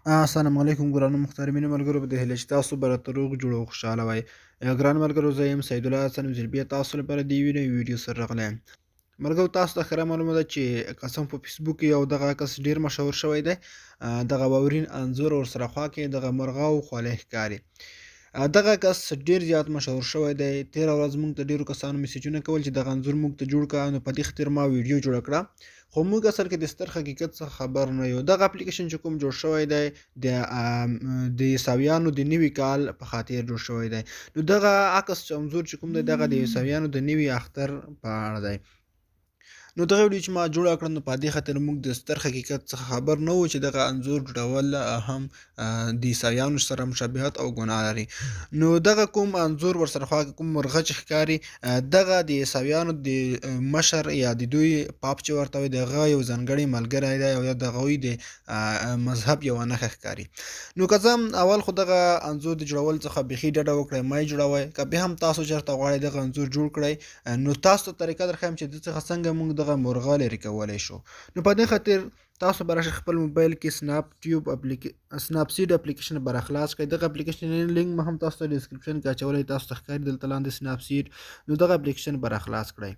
السلام علیکم ګرانو محترمینو ملګرو په دې هیله چې تاسو به راته روغ جوړ او خوشحاله وئ. ګرانو ملګرو زه یم سید الله حسن وزیر بیا تاسو لپاره د یوې نوې ویډیو سره راغلی یم. ملګرو تاسو ته ښه معلومه ده چې قسم په فیسبوک کې یو دغه عکس ډېر مشهور شوی دی. دغه واورین انځور ورسره خوا کې دغه مرغاو خولۍ ښکاري. دغه عکس ډېر زیات مشهور شوی دی. تېره ورځ موږ ته ډېرو کسانو میسیجونه کول چې دغه انځور موږ ته جوړ کړه، نو په دې خاطر ما ویډیو جوړه کړه. خو موږ اصل کې د ستر حقیقت څخه خبر نه یو. دغه اپلیکیشن چې کوم جوړ شوی دی د عیسویانو د نوي کال په خاطر جوړ شوی دی. نو دغه عکس انځور چې کوم دی دغه د عیسویانو د نوي اختر په اړه دی. نو دغه ویډیو چې ما جوړه کړه نو په دې خاطر موږ د ستر حقیقت څخه خبر نه وو چې دغه انځور جوړول هم د عیسویانو سره مشابهت او ګناه لري. نو دغه کوم انځور ورسره خوا کې کوم مرغه چې ښکاري دغه د عیسویانو د مشر یا د دوی پاپ چې ورته وایي دغه یو ځانګړی ملګری دی او یا د هغوی د مذهب یوه نښه ښکاري. نو که څه هم اول خو دغه انځور د جوړولو څخه بیخي ډډه وکړئ، مه یې جوړوئ. که بیا هم تاسو چېرته غواړئ دغه انځور جوړ کړئ نو تاسو ته طریقه درښیم چې دې څخه څنګه موږ دغه مرغه لرې کولی شو. نو په دې خاطر تاسو به راشئ خپل موبایل کې سناپ سیډ اپلیکیشن به راخلاص کړئ. دغه اپلیکیشن لینک به هم تاسو ته ډسکرپشن کې اچولی، تاسو ته ښکاري دلته لاندې سناپ سیډ. نو دغه اپلیکیشن به راخلاص کړئ.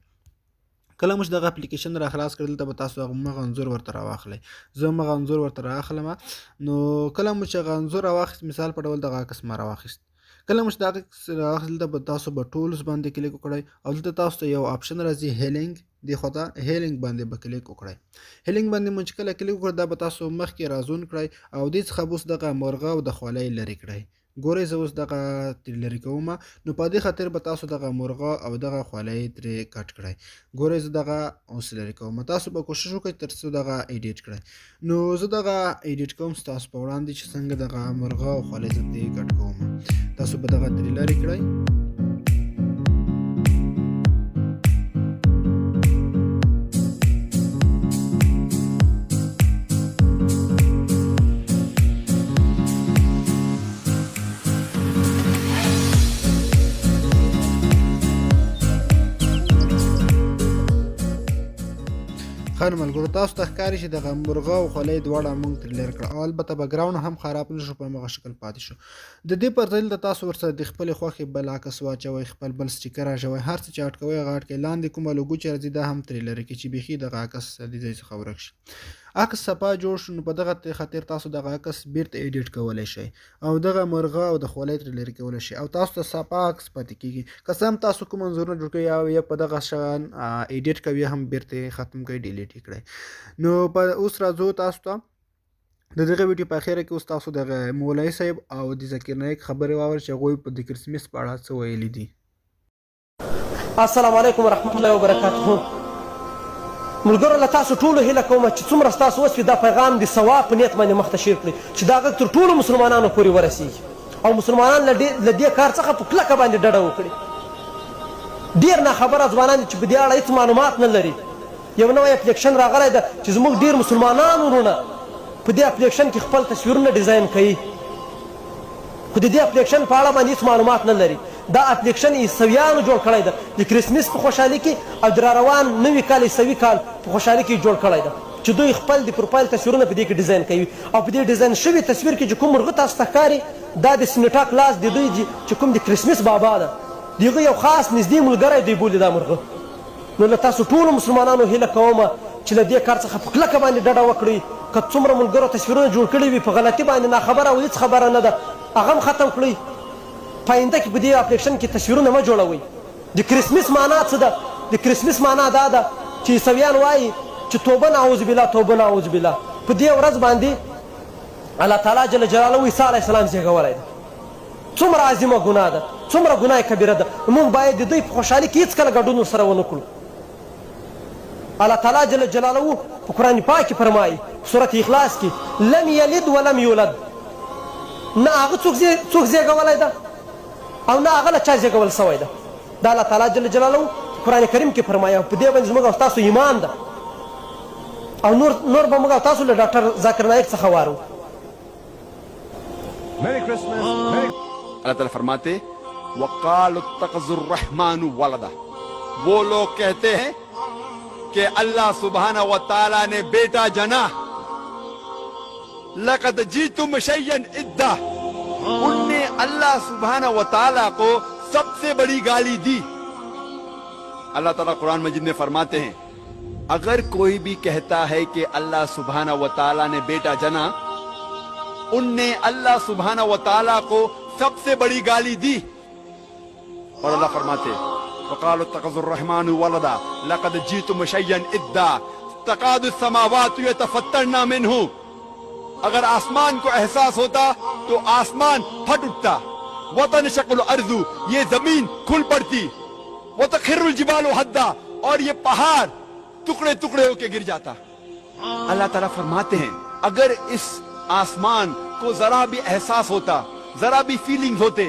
کله مو چې دغه اپلیکیشن راخلاص کړئ دلته به تاسو همغه انځور ورته راواخلئ. زه همغه انځور ورته رااخلمه. نو کله مو چې هغه انځور راواخیست، مثال په ډول دغه عکس ما راواخیست. کله مو چې دغه عکس راواخیست دلته به تاسو به ټولز باندې کلیک وکړئ او دلته تاسو ته یو آپشن راځي هیلینګ، دې خوا ته هیلینګ باندې به کلیک وکړئ. هیلینګ باندې مو چې کله کلیک وکړئ دا به تاسو مخکې رازون کړئ او دې څخه به اوس دغه مرغه او د خولۍ لرې کړئ. ګورئ زه اوس دغه ترې لرې کومه. نو په دې خاطر به تاسو دغه مرغه او دغه خولۍ ترې کټ کړئ. ګورئ زه دغه اوس لرې کومه. تاسو به کوشش وکړئ تر څو دغه ایډیټ کړئ. نو زه دغه ایډیټ کوم ستاسو په وړاندې چې څنګه دغه مرغه او خولۍ زه ترې کټ کومه. تاسو به دغه ترې لرې کړئ. ښه نو ملګرو تاسو ته ښکاري چې دغه مرغه او خولۍ دواړه موږ ترې لرې کړه او البته بګراونډ هم خراب نه شو، په همغه شکل پاتې شو. د دې پر ځای دلته تاسو ورسره د خپلې خوښې بل عکس واچوئ، خپل بل سټیکر اچوئ، هر څه چې اډ کوئ هغه اډ کړئ. لاندې کومه لوګو چې راځي دا هم ترې لرې کړئ چې بیخي دغه عکس د ځای څخه ورک شي. عکس صفا جوړ شو نو په دغه خاطر تاسو دغه عکس بیرته ایډیټ کولی شئ او دغه مرغه او د خولۍ ترې لرې کولی شئ او تاسو ته صفا عکس پاتې کېږي. که څه هم تاسو کوم انځورونه جوړ کړئ او یا په دغه شان ایډیټ کوئ هم بیرته یې ختم کړئ، ډیلیټ یې کړئ. نو اوس راځو تاسو ته د دغه ویډیو په اخره کې اوس تاسو دغه مولوي صاحب او د ذکر نایک خبرې واورئ چې هغوی په د کرسمس په اړه څه ویلي دي. السلام علیکم ورحمت الله وبرکاته. ملګرو له تاسو ټولو هیله کوم چې څومره ستاسو وس وي دا پیغام د ثواب په نیت باندې مخته شیر کړئ چې دا غږ تر ټولو مسلمانانو پورې ورسیږي او مسلمانان له دې کار څخه په کلکه باندې ډډه وکړي. ډېر ناخبره ځوانان چې په دې اړه هېڅ معلومات نه لري. یو نوی اپلیکیشن راغلی ده چې زموږ ډېر مسلمانان وروڼه په دې اپلیکیشن کې خپل تصویرونه ډیزاین کوي خو د دې اپلیکیشن په اړه باندې هېڅ معلومات نه لري. دا اپلیکیشن عیسویانو جوړ کړی ده د کرسمس په خوشحالي کې او د راروان نوي کال عیسوي کال په خوشحالي کې جوړ کړی ده چې دوی خپل د پروفایل تصویرونه په دې کې ډیزاین کوي او په دې ډیزاین شوي تصویر کې چې کوم مرغه تاسو ته ښکاري دا د سینټا کلاس د دوی چې کوم د کرسمس بابا ده د هغه یو خاص نږدې ملګری دوی بولي دا مرغه. نو له تاسو ټولو مسلمانانو هیله کومه چې له دې کار څخه په کلکه باندې ډډه وکړئ. که څومره ملګرو تصویرونه جوړ کړي وي په غلطي باندې ناخبره او هېڅ خبره نه ده هغه هم ختم کړئ. په آینده کې په دې اپلیکیشن کې تصویرونه مه جوړوئ. د کرسمس معنا څه ده؟ د کرسمس معنا دا ده چې عیسویان وایي چې توبه نعوذ بالله توبه نعوذ بالله. په دې ورځ باندې الله تعالی جل جلاله عیسی علیه السلام زیږولی ده. څومره عظیمه ګناه ده، څومره ګناه کبیره ده. موږ باید د دوی په خوشحالي کې هېڅکله ګډون ورسره ونه کړو. الله تعالی جل جلاله په قرآن پاک کې فرمایي په سورت اخلاص کې لم یلد ولم یولد. نه هغه څوک زیږولی ده او نه هغه له چا زیږول سوی ده. دا الله تعالی جل جلاله په قرآن کریم کې فرمایي او په دې باندې زموږ او ستاسو ایمان ده او نور به موږ او تاسو له ډاکټر ذاکر نایک څخه وارو. اللہ تعالیٰ فرماتے وَقَالُوا اتَّخَذَ الرَّحْمَنُ وَلَدًا. وہ لوگ کہتے ہیں کہ اللہ سبحانہ و تعالیٰ نے بیٹا جنا. لقد جئتم شيئا ادا. ان نے اللہ سبحانہ و تعالیٰ کو سب سے بڑی گالی دی. اللہ تعالیٰ قرآن مجید میں فرماتے ہیں اگر کوئی بھی کہتا ہے کہ اللہ سبحانہ و تعالیٰ نے بیٹا جنا, ان نے اللہ سبحانہ و تعالیٰ کو سب سے بڑی گالی دی. اور اللہ فرماتے وقالوا اتخذ الرحمن ولدا لقد جئتم شيئا ادا تكاد السماوات يتفطرن منه. اگر آسمان کو احساس ہوتا تو آسمان پھٹ اٹھتا. وتنشق الارض, یہ زمین کھل پڑتی. وتخر الجبال هدا, اور یہ پہاڑ ٹکڑے ٹکڑے ہو کے گر جاتا. اللہ تعالیٰ فرماتے ہیں اگر اس آسمان کو ذرا بھی احساس ہوتا, ذرا بھی فیلنگ ہوتے,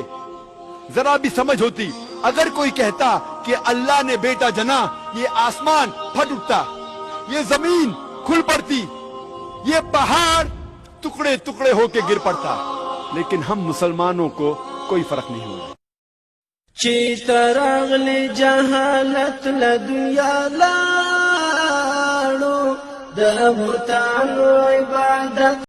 ذرا بھی سمجھ ہوتی, اگر کوئی کہتا کہ اللہ نے بیٹا جنا, یہ آسمان پھٹ اٹھتا, یہ زمین کھل پڑتی, یہ پہاڑ ٹکڑے ٹکڑے ہو کے گر پڑتا. لیکن ہم مسلمانوں کو کوئی فرق نہیں ہوا. چی ترغلی جہالت لدنیا لاڑو, د بتانو عبادت